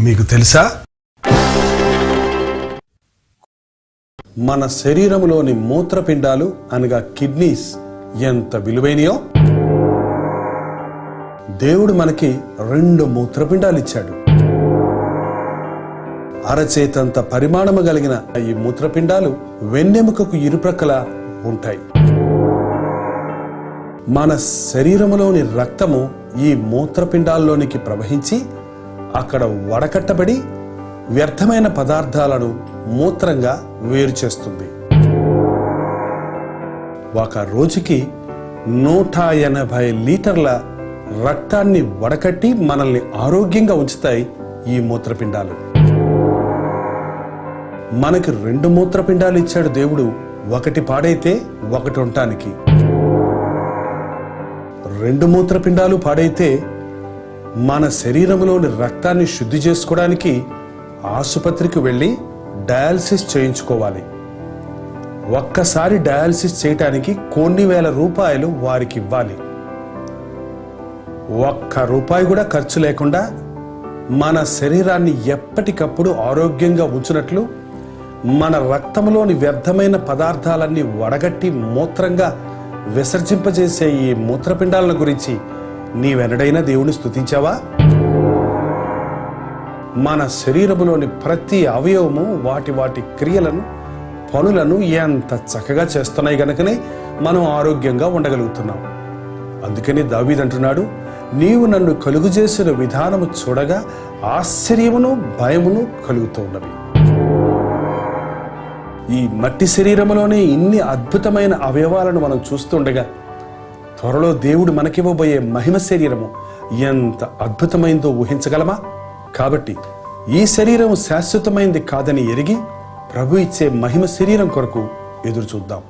మీకు తెలుసా, మన శరీరంలోని మూత్రపిండాలు అనగా కిడ్నీస్ ఎంత విలువైనయో? దేవుడు మనకి 2 మూత్రపిండాలు ఇచ్చాడు. అరచేతంత పరిమాణము కలిగిన ఈ మూత్రపిండాలు వెన్నెముకకు ఇరుప్రక్కల ఉంటాయి. మన శరీరములోని రక్తము ఈ మూత్రపిండాల్లోనికి ప్రవహించి అక్కడ వడకట్టబడి వ్యర్థమైన పదార్థాలను మూత్రంగా వేరు చేస్తుంది. ఒక రోజుకి 180 లీటర్ల రక్తాన్ని వడకట్టి మనల్ని ఆరోగ్యంగా ఉంచుతాయి ఈ మూత్రపిండాలు. మనకి 2 మూత్రపిండాలు ఇచ్చాడు దేవుడు. ఒకటి పాడైతే ఒకటి ఉండటానికి. 2 మూత్రపిండాలు పాడైతే మన శరీరంలోని రక్తాన్ని శుద్ధి చేసుకోవడానికి ఆసుపత్రికి వెళ్ళి డయాలసిస్ చేయించుకోవాలి. ఒక్కసారి డయాలసిస్ చేయటానికి కొన్ని వేల రూపాయలు వారికి ఇవ్వాలి. ₹1 కూడా ఖర్చు లేకుండా మన శరీరాన్ని ఎప్పటికప్పుడు ఆరోగ్యంగా ఉంచినట్లు మన రక్తంలోని వ్యర్థమైన పదార్థాలన్నీ వడగట్టి మూత్రంగా విసర్జింపజేసే ఈ మూత్రపిండాలను గురించి నీవెన్నడైనా దేవుని స్తుతించావా? మన శరీరములోని ప్రతి అవయవము వాటి క్రియలను, పనులను ఎంత చక్కగా చేస్తున్నాయి గనుకనే మనం ఆరోగ్యంగా ఉండగలుగుతున్నాం. అందుకని దావీదు అంటున్నాడు, నీవు నన్ను కలుగు చేసిన విధానము చూడగా ఆశ్చర్యమును భయమును కలుగుతున్నవి. ఈ మట్టి శరీరములోనే ఇన్ని అద్భుతమైన అవయవాలను మనం చూస్తుండగా త్వరలో దేవుడు మనకివ్వబోయే మహిమ శరీరము ఎంత అద్భుతమైందో ఊహించగలమా? కాబట్టి ఈ శరీరం శాశ్వతమైంది కాదని ఎరిగి ప్రభు ఇచ్చే మహిమ శరీరం కొరకు ఎదురు చూద్దాం.